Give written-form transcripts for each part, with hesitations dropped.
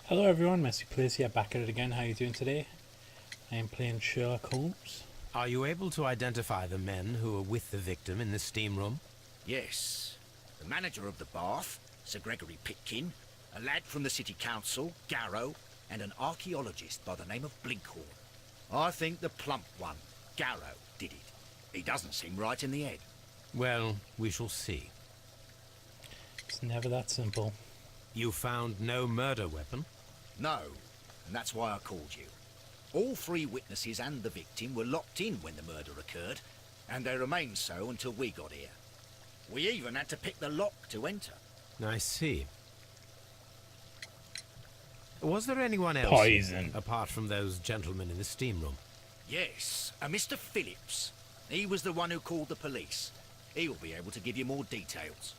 Hello everyone, Messyplays here, back at it again. How are you doing today? I am playing Sherlock Holmes. Are you able to identify the men who were with the victim in the steam room? Yes. The manager of the bath, Sir Gregory Pitkin, a lad from the city council, Garrow, and an archaeologist by the name of Blinkhorn. I think the plump one, Garrow, did it. He doesn't seem right in the head. Well, we shall see. It's never that simple. You found no murder weapon? No, and that's why I called you. All three witnesses and the victim were locked in when the murder occurred, and they remained so until we got here. We even had to pick the lock to enter. I see. Was there anyone else Poison. apart from those gentlemen in the steam room? Yes, a Mr. Phillips. He was the one who called the police. He'll be able to give you more details.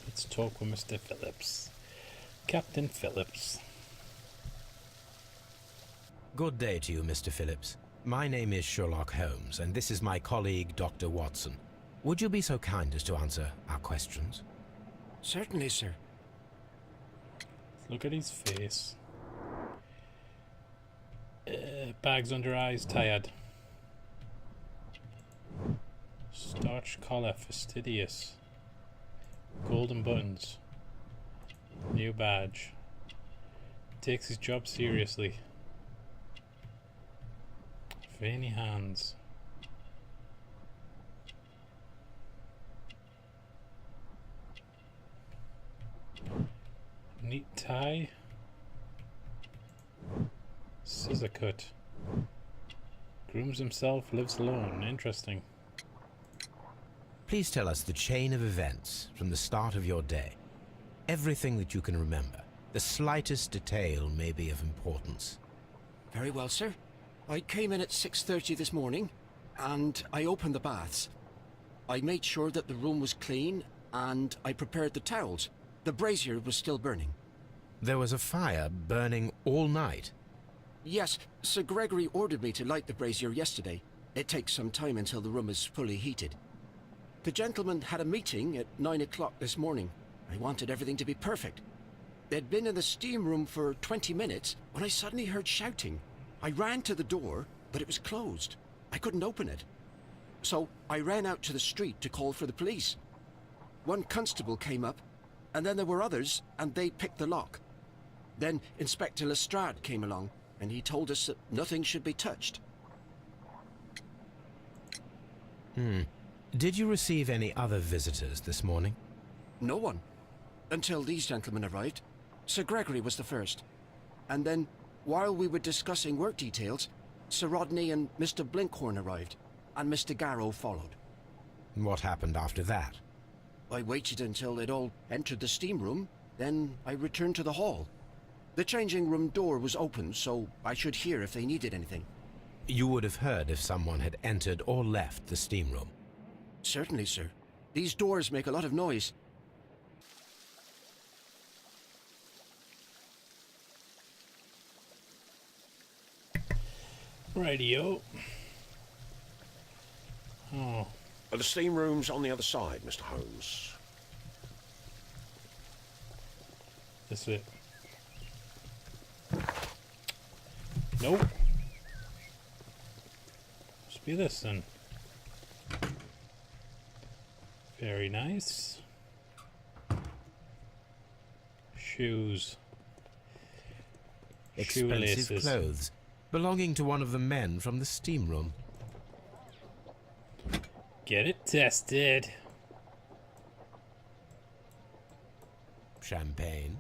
Let's talk with Mr. Phillips. Captain Phillips. Good day to you, Mr. Phillips. My name is Sherlock Holmes, and this is my colleague, Dr. Watson. Would you be so kind as to answer our questions? Certainly, sir. Look at his face. Bags under eyes, tired. Starched collar, fastidious. Golden buttons. New badge. Takes his job seriously. Veiny hands. Neat tie. Scissor cut. Grooms himself, lives alone. Interesting. Please tell us the chain of events from the start of your day. Everything that you can remember. The slightest detail may be of importance. Very well, sir. I came in at 6:30 this morning, and I opened the baths. I made sure that the room was clean, and I prepared the towels. The brazier was still burning. There was a fire burning all night. Yes, Sir Gregory ordered me to light the brazier yesterday. It takes some time until the room is fully heated. The gentleman had a meeting at 9 o'clock this morning. I wanted everything to be perfect. They'd been in the steam room for 20 minutes when I suddenly heard shouting. I ran to the door, but it was closed. I couldn't open it. So I ran out to the street to call for the police. One constable came up, and then there were others, and they picked the lock. Then Inspector Lestrade came along, and he told us that nothing should be touched. Did you receive any other visitors this morning? No one. Until these gentlemen arrived. Sir Gregory was the first. And then, while we were discussing work details, Sir Rodney and Mr. Blinkhorn arrived, and Mr. Garrow followed. What happened after that? I waited until they'd all entered the steam room, then I returned to the hall. The changing room door was open, so I should hear if they needed anything. You would have heard if someone had entered or left the steam room. Certainly, sir. These doors make a lot of noise. Radio. Oh, The steam room's on the other side, Mr. Holmes. this it. Nope. Must be this then. Very nice. Shoes. Expensive Shoelaces. clothes belonging to one of the men from the steam room. Get it tested. Champagne.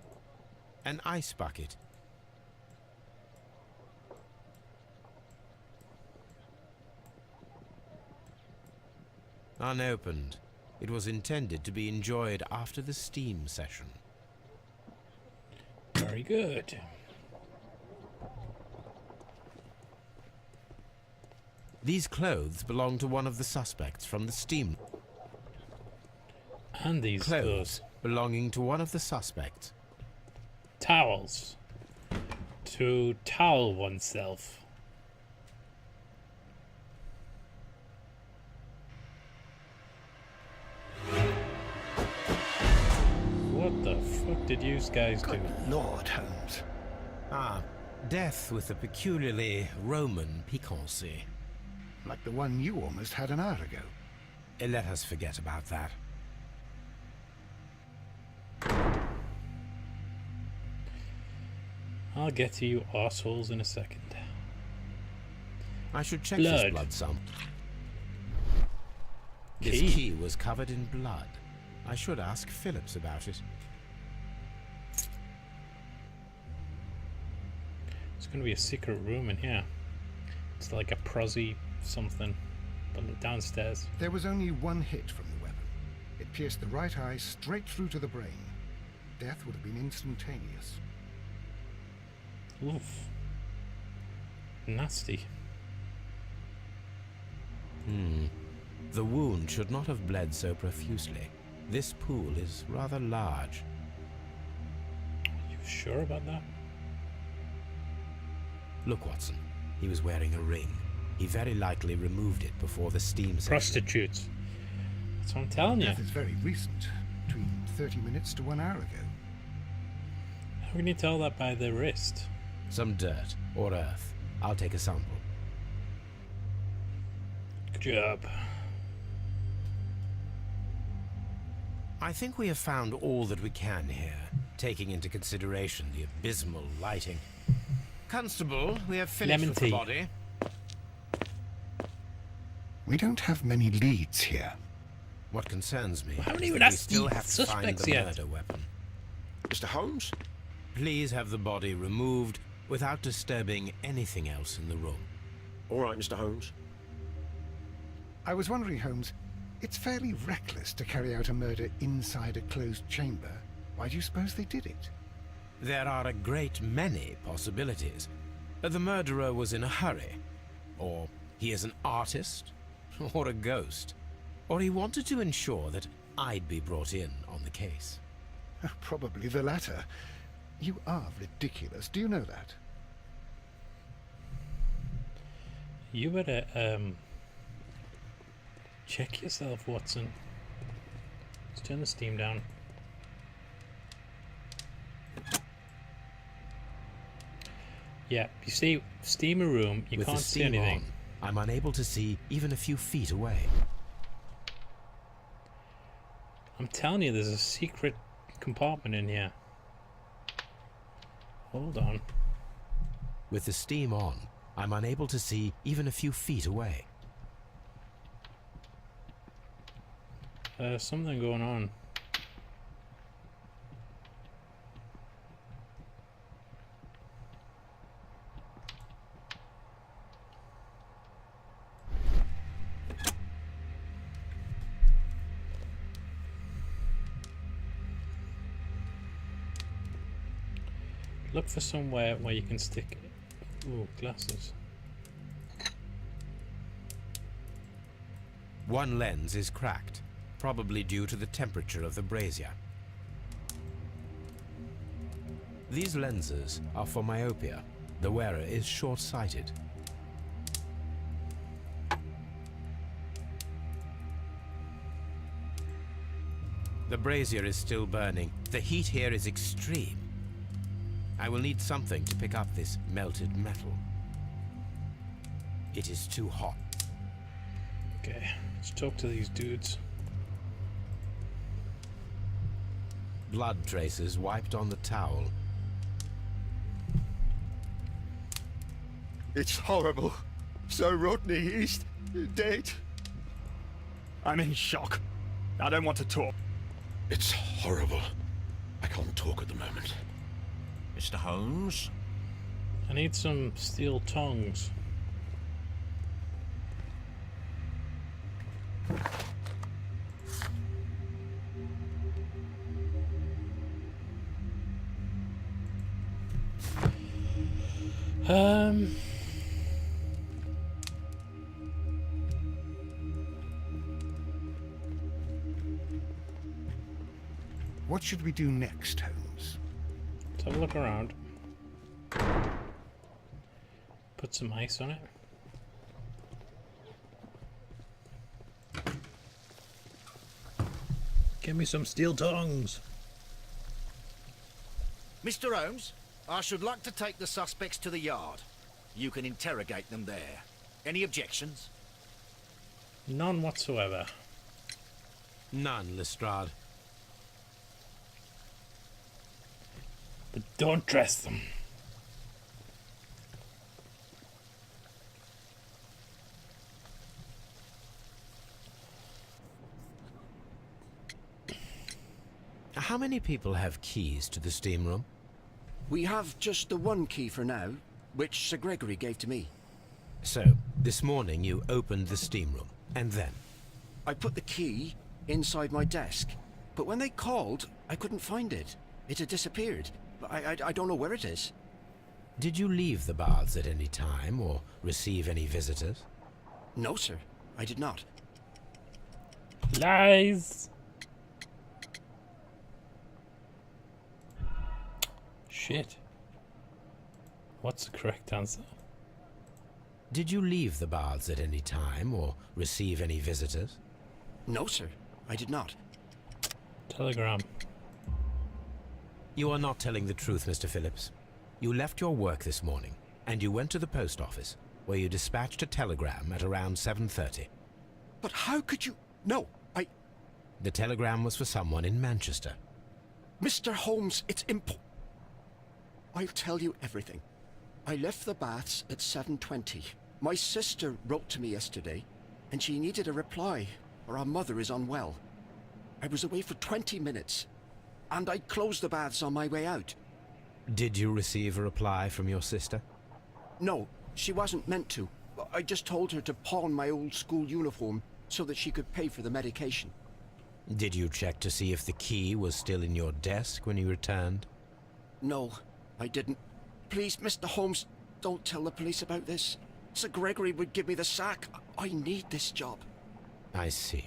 An ice bucket. Unopened. It was intended to be enjoyed after the steam session. Very good. These clothes belong to one of the suspects from the steam. And these Clothes belonging to one of the suspects. towels. To towel oneself. fuck did you guys do? Good Lord, Holmes. Ah, death with a peculiarly Roman piquancy. Like the one you almost had an hour ago. Let us forget about that. I'll get to you arseholes in a second. I should check Blood. this blood sample. This Key. key was covered in blood. I should ask Phillips about it. There's going to be a secret room in here. It's like a prosy something, but downstairs. There was only one hit from the weapon. It pierced the right eye straight through to the brain. Death would have been instantaneous. Oof. Nasty. The wound should not have bled so profusely. This pool is rather large. You sure about that? Look, Watson. He was wearing a ring. He very likely removed it before the steam session. Prostitutes. That's what I'm telling you. Death is very recent. Between 30 minutes to 1 hour ago. How can you tell that by the wrist? Some dirt or earth. I'll take a sample. Good job. I think we have found all that we can here, taking into consideration the abysmal lighting. Constable, we have finished Lemon with tea. the body. We don't have many leads here. What concerns me haven't is even that we asked still the have to find suspects the yet. murder weapon. Mr. Holmes? Please have the body removed without disturbing anything else in the room. All right, Mr. Holmes. I was wondering, Holmes, it's fairly reckless to carry out a murder inside a closed chamber. Why do you suppose they did it? There are a great many possibilities. The murderer was in a hurry. Or he is an artist. Or a ghost. Or he wanted to ensure that I'd be brought in on the case. Probably the latter. You are ridiculous. Do you know that? You better check yourself, Watson. Let's turn the steam down. Yeah, you see, steamer room, you With can't the see steam anything. on, I'm unable to see even a few feet away. I'm telling you, there's a secret compartment in here. Hold on. With the steam on, I'm unable to see even a few feet away. Something going on. Look for somewhere where you can stick. Ooh, glasses. One lens is cracked, probably due to the temperature of the brazier. These lenses are for myopia. The wearer is short-sighted. The brazier is still burning. The heat here is extreme. I will need something to pick up this melted metal. It is too hot. Okay, let's talk to these dudes. Blood traces wiped on the towel. It's horrible. So Rodney is dead. I'm in shock. I don't want to talk. It's horrible. I can't talk at the moment. Mr. Holmes? I need some steel tongs. What should we do next, Holmes? Let's have a look around. Put some ice on it. Give me some steel tongs. Mr. Holmes, I should like to take the suspects to the yard. You can interrogate them there. Any objections? None whatsoever. None, Lestrade. But don't dress them. How many people have keys to the steam room? We have just the one key for now, which Sir Gregory gave to me. So, this morning you opened the steam room, and then? I put the key inside my desk, but when they called, I couldn't find it. It had disappeared. I don't know where it is. Did you leave the baths at any time, or receive any visitors? No, sir. I did not. Lies! Shit. What's the correct answer? Did you leave the baths at any time, or receive any visitors? No, sir. I did not. Telegram. You are not telling the truth, Mr. Phillips. You left your work this morning, and you went to the post office, where you dispatched a telegram at around 7:30. But how could you... No, The telegram was for someone in Manchester. Mr. Holmes, it's I'll tell you everything. I left the baths at 7:20. My sister wrote to me yesterday, and she needed a reply, or our mother is unwell. I was away for 20 minutes, and I closed the baths on my way out. Did you receive a reply from your sister? No, she wasn't meant to. I just told her to pawn my old school uniform so that she could pay for the medication. Did you check to see if the key was still in your desk when you returned? No, I didn't. Please, Mr. Holmes, don't tell the police about this. Sir Gregory would give me the sack. I need this job. I see.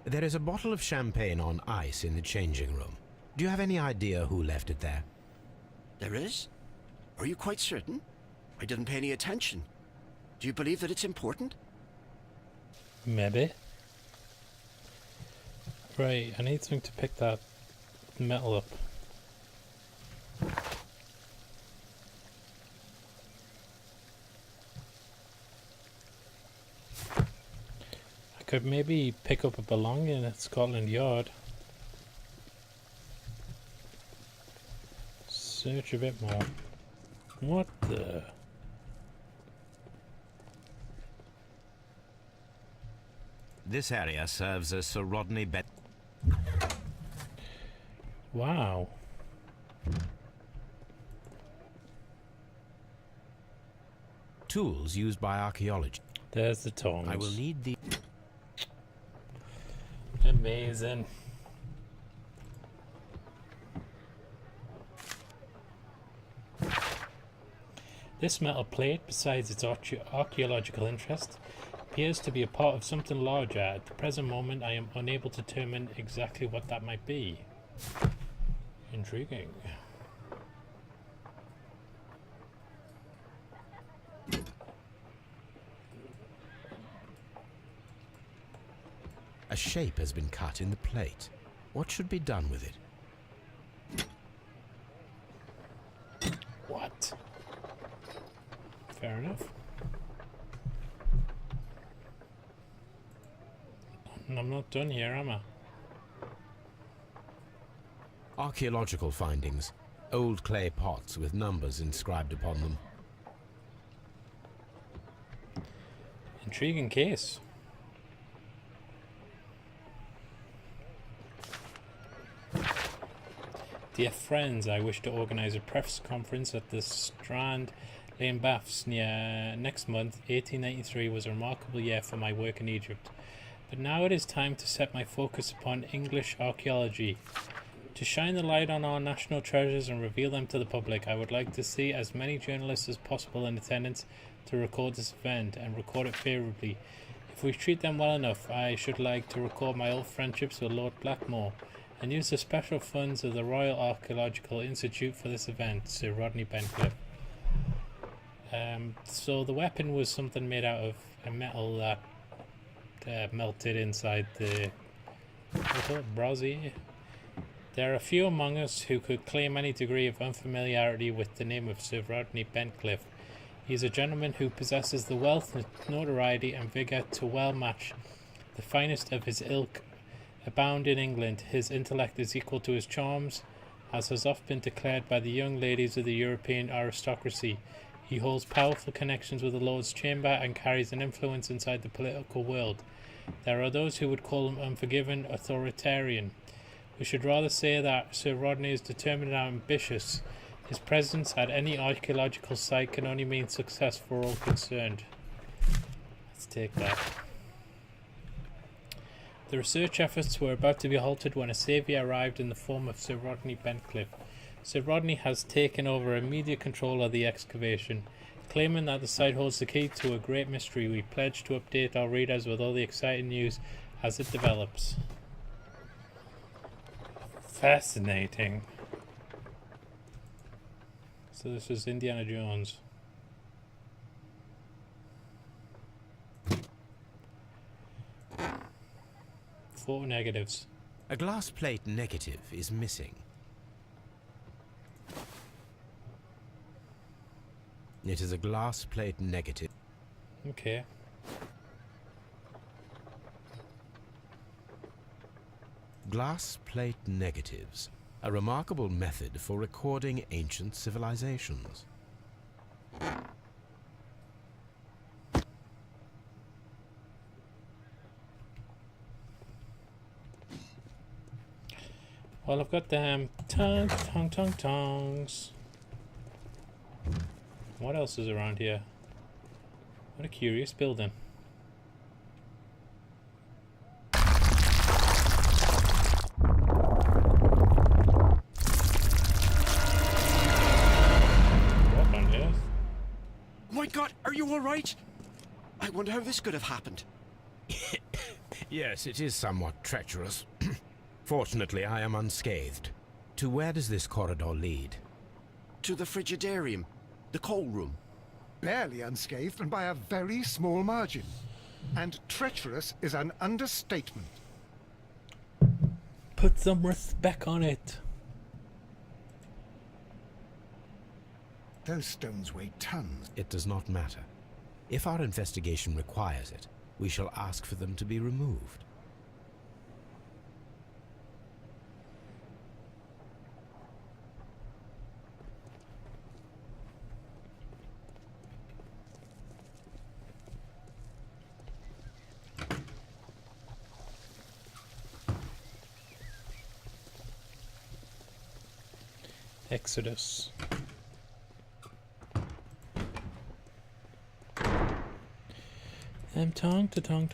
There is a bottle of champagne on ice in the changing room. Do you have any idea who left it there? There is? Are you quite certain? I didn't pay any attention. Do you believe that it's important? Maybe. Right, I need something to pick that metal up. I could maybe pick up a belonging at Scotland Yard. Search a bit more. What the... This area serves as Sir Rodney Bet. Wow. Tools used by archaeology. There's the tongs. I will need the... Amazing. This metal plate, besides its archaeological interest, appears to be a part of something larger. At the present moment, I am unable to determine exactly what that might be. Intriguing. A shape has been cut in the plate. What should be done with it? What? Fair enough. And I'm not done here, am I? Archaeological findings. Old clay pots with numbers inscribed upon them. Intriguing case. Dear friends, I wish to organise a press conference at the Strand Lane Baths next month. 1893 was a remarkable year for my work in Egypt. But now it is time to set my focus upon English archaeology. To shine the light on our national treasures and reveal them to the public, I would like to see as many journalists as possible in attendance to record this event and record it favourably. If we treat them well enough, I should like to record my old friendships with Lord Blackmore and use the special funds of the Royal Archaeological Institute for this event, Sir Rodney Bencliffe. So the weapon was something made out of a metal that melted inside the brazier. There are few among us who could claim any degree of unfamiliarity with the name of Sir Rodney Bentcliffe. He is a gentleman who possesses the wealth, notoriety, and vigour to well match the finest of his ilk abound in England. His intellect is equal to his charms, as has often been declared by the young ladies of the European aristocracy. He holds powerful connections with the Lord's Chamber and carries an influence inside the political world. There are those who would call him unforgiving, authoritarian. We should rather say that Sir Rodney is determined and ambitious. His presence at any archaeological site can only mean success for all concerned. Let's take that. The research efforts were about to be halted when a saviour arrived in the form of Sir Rodney Bentcliffe. Sir Rodney has taken over immediate control of the excavation. Claiming that the site holds the key to a great mystery, we pledge to update our readers with all the exciting news as it develops. Fascinating. So this is Indiana Jones. Photo negatives. A glass plate negative is missing. It is a glass plate negative. Okay. Glass plate negatives. A remarkable method for recording ancient civilizations. Well, I've got them tongs. What else is around here? What a curious building. What on earth? Oh my god, are you alright? I wonder how this could have happened. Yes, it is somewhat treacherous. Fortunately, I am unscathed. To where does this corridor lead? To the frigidarium, the coal room. Barely unscathed and by a very small margin. And treacherous is an understatement. Put some respect on it. Those stones weigh tons. It does not matter. If our investigation requires it, we shall ask for them to be removed. Exodus. Them tongs. Come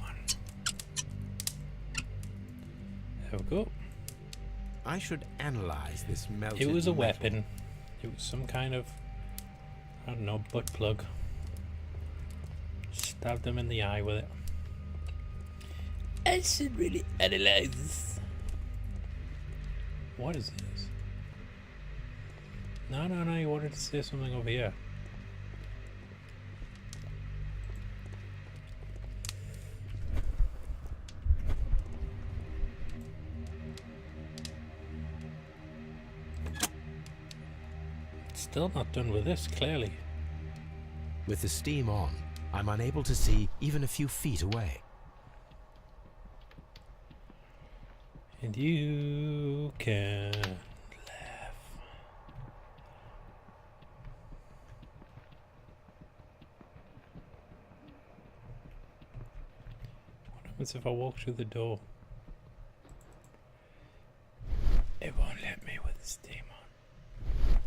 on. There we go. I should analyze this melted It was a metal. weapon. It was some kind of, I don't know, butt plug. Stabbed him in the eye with it. I should really analyze this. What is this? No, you wanted to say something over here. Still not done with this, clearly. With the steam on, I'm unable to see even a few feet away. And you can laugh. What happens if I walk through the door? It won't let me with the steam on.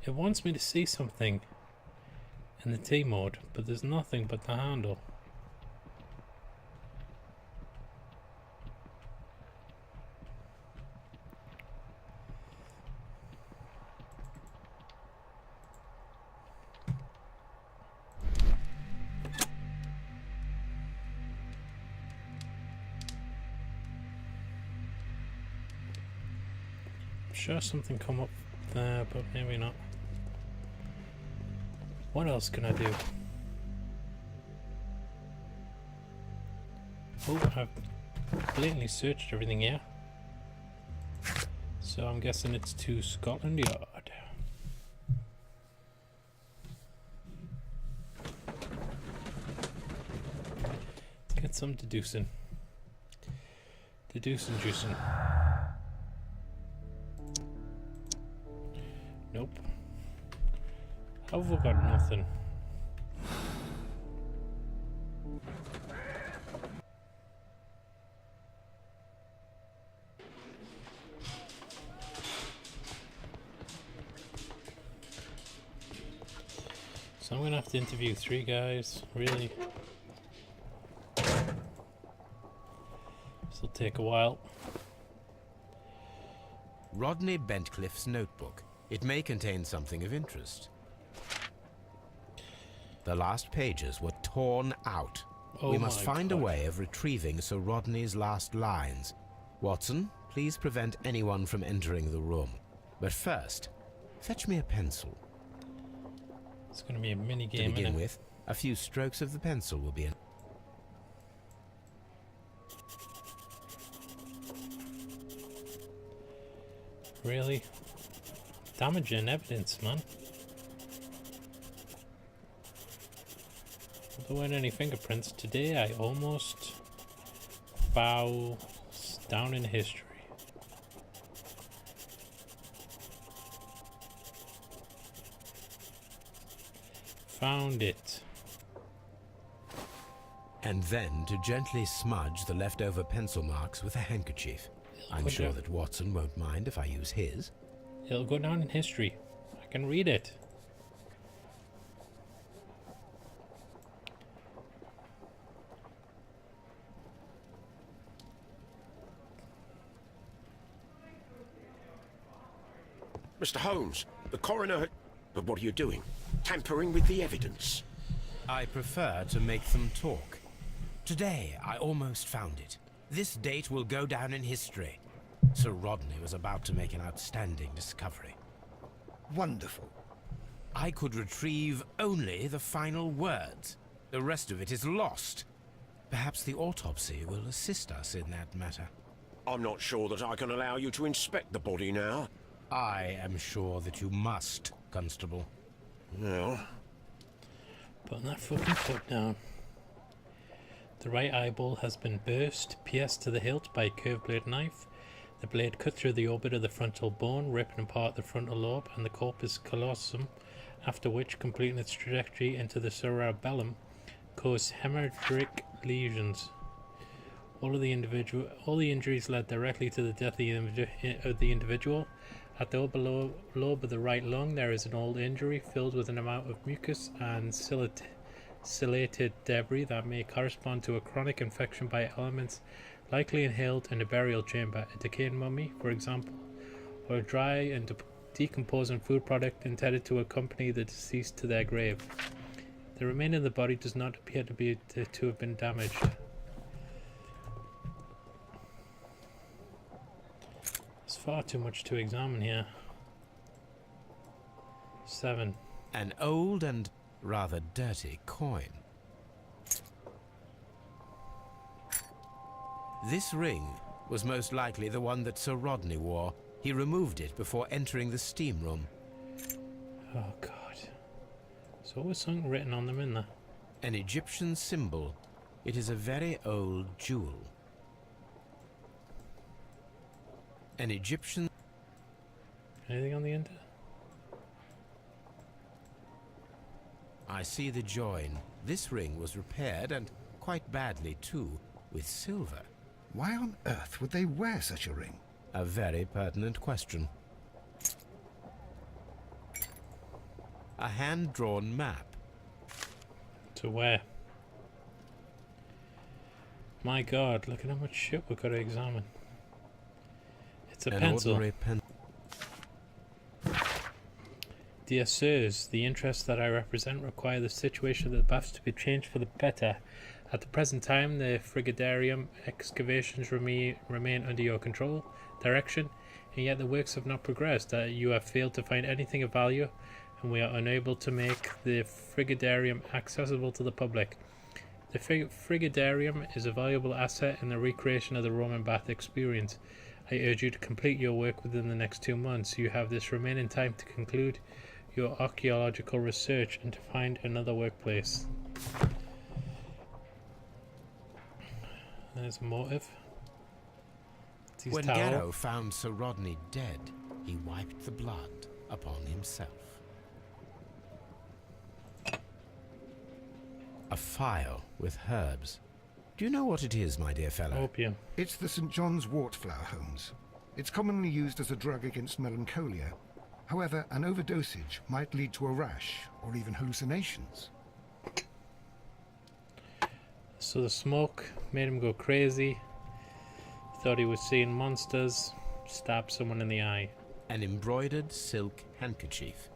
It wants me to see something in the T mode, but there's nothing but the handle. I'm sure something come up there, but maybe not. What else can I do? Oh, I've blatantly searched everything here. So I'm guessing it's to Scotland Yard. Let's get some deducing. Deducing juicing. Nope. How have we got nothing? So I'm gonna have to interview 3 guys, really. This'll take a while. Rodney Bentcliffe's notebook. It may contain something of interest. The last pages were torn out. Oh We must my find a God. way of retrieving Sir Rodney's last lines. Watson, please prevent anyone from entering the room. But first, fetch me a pencil. It's gonna be a mini To game. begin innit? with, a few strokes of the pencil will be enough. Really? Damaging evidence, man. There weren't any fingerprints today. I almost bow down in history. Found it. And then to gently smudge the leftover pencil marks with a handkerchief. I'm Put sure it- that Watson won't mind if I use his. It'll go down in history. I can read it. Mr. Holmes, the coroner had... But what are you doing? Tampering with the evidence? I prefer to make them talk. Today, I almost found it. This date will go down in history. Sir Rodney was about to make an outstanding discovery. Wonderful. I could retrieve only the final words. The rest of it is lost. Perhaps the autopsy will assist us in that matter. I'm not sure that I can allow you to inspect the body now. I am sure that you must, Constable. Well, Put that fucking foot down. The right eyeball has been burst, pierced to the hilt by a curved blade knife. The blade cut through the orbit of the frontal bone, ripping apart the frontal lobe and the corpus callosum, after which, completing its trajectory into the cerebellum, caused hemorrhagic lesions. All the injuries led directly to the death of the individual. At the upper lobe of the right lung, there is an old injury filled with an amount of mucus and silated debris that may correspond to a chronic infection by elements likely inhaled in a burial chamber, a decaying mummy, for example, or a dry and decomposing food product intended to accompany the deceased to their grave. The remainder of the body does not appear to have been damaged. There's far too much to examine here. 7. An old and rather dirty coin. This ring was most likely the one that Sir Rodney wore. He removed it before entering the steam room. Oh god. So what was something written on them in there? An Egyptian symbol. It is a very old jewel. An Egyptian... Anything on the end? I see the join. This ring was repaired, and quite badly too, with silver. Why on earth would they wear such a ring? A very pertinent question. A hand-drawn map. To where? My god, look at how much shit we've got to examine. It's a An pencil. ordinary pen. Dear sirs, the interests that I represent require the situation of the baths to be changed for the better. At the present time, the frigidarium excavations remain under your direction, and yet the works have not progressed. You have failed to find anything of value, and and we are unable to make the frigidarium accessible to the public. The frigidarium is a valuable asset in the recreation of the Roman bath experience. I urge you to complete your work within the next 2 months. You have this remaining time to conclude your archaeological research and to find another workplace. There's a motive. When Garrow found Sir Rodney dead, he wiped the blood upon himself. A phial with herbs. Do you know what it is, my dear fellow? Opium. It's the St. John's wort flower, Holmes. It's commonly used as a drug against melancholia. However, an overdosage might lead to a rash or even hallucinations. So the smoke made him go crazy. Thought he was seeing monsters. Stabbed someone in the eye. An embroidered silk handkerchief.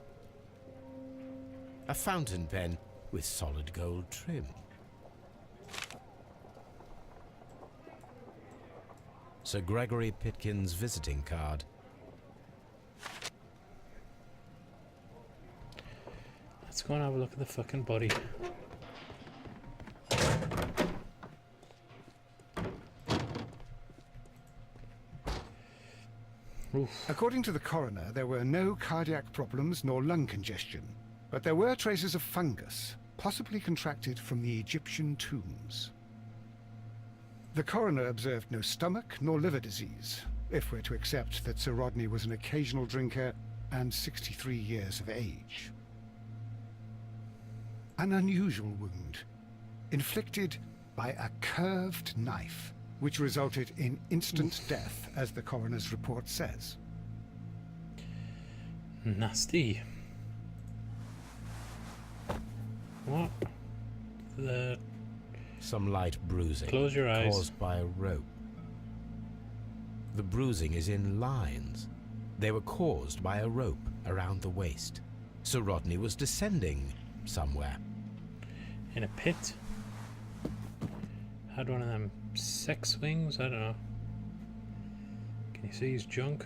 A fountain pen with solid gold trim. Sir Gregory Pitkin's visiting card. Let's go and have a look at the fucking body. Oof. According to the coroner, there were no cardiac problems nor lung congestion, but there were traces of fungus, possibly contracted from the Egyptian tombs. The coroner observed no stomach nor liver disease, if we're to accept that Sir Rodney was an occasional drinker and 63 years of age. An unusual wound, inflicted by a curved knife, which resulted in instant death, as the coroner's report says. Nasty. What? Some light bruising. Close your eyes. Caused by a rope. The bruising is in lines. They were caused by a rope around the waist. Sir Rodney was descending somewhere. In a pit? Had one of them sex swings? I don't know. Can you see his junk?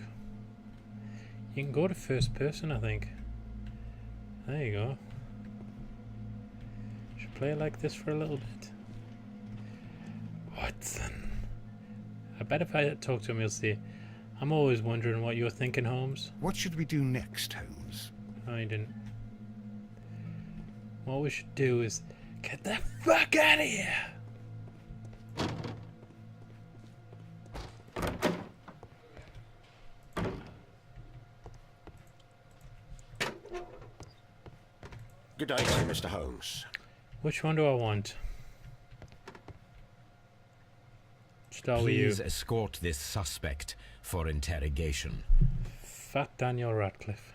You can go to first person, I think. There you go. Should play it like this for a little bit. Watson. I bet if I talk to him, he'll say, I'm always wondering what you're thinking, Holmes. What should we do next, Holmes? No, he didn't. What we should do is get the fuck out of here! Good day to you, Mr. Holmes. Which one do I want? Start with you. Please escort this suspect for interrogation. Fat Daniel Radcliffe.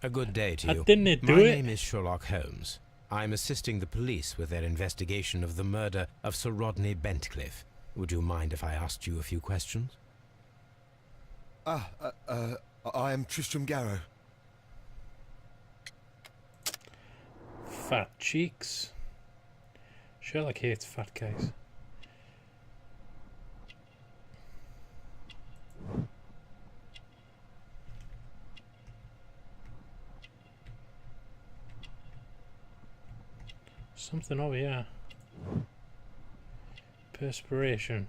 A good day to you. Didn't it do My it? name is Sherlock Holmes. I'm assisting the police with their investigation of the murder of Sir Rodney Bentcliffe. Would you mind if I asked you a few questions? I am Tristram Garrow. Fat cheeks. Sherlock hates fat guys. Something over here. Perspiration.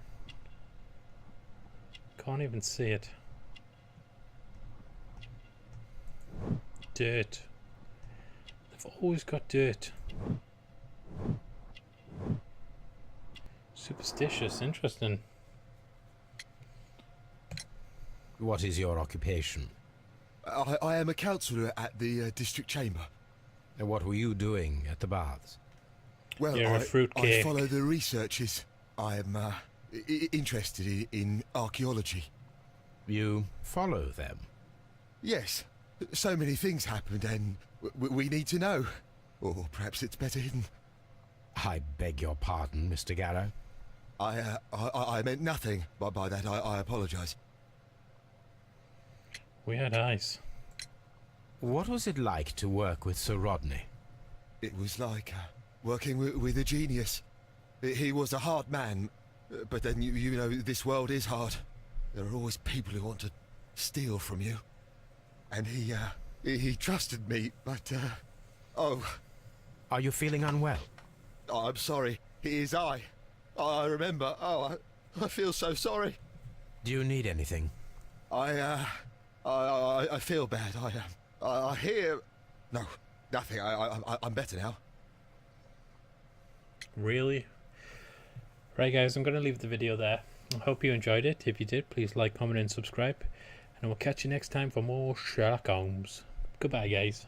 Can't even see it. Dirt. They've always got dirt. Superstitious, interesting. What is your occupation? I am a councillor at the district chamber. And what were you doing at the baths? Well, You're a I fruitcake. follow the researches. I am interested in archaeology. You follow them? Yes, so many things happened and we need to know. Or perhaps it's better hidden. I beg your pardon, Mr. Garrow. I meant nothing by that. I apologise. We had eyes. What was it like to work with Sir Rodney? It was like working with a genius. He was a hard man, but then you know this world is hard. There are always people who want to steal from you. And he trusted me, but, oh, Are you feeling unwell? I'm sorry. It is I. I remember. Oh, I feel so sorry. Do you need anything? I feel bad. I hear... No, nothing. I'm better now. Really? Right guys, I'm going to leave the video there. I hope you enjoyed it. If you did, please like, comment and subscribe. And we'll catch you next time for more Sherlock Holmes. Goodbye guys.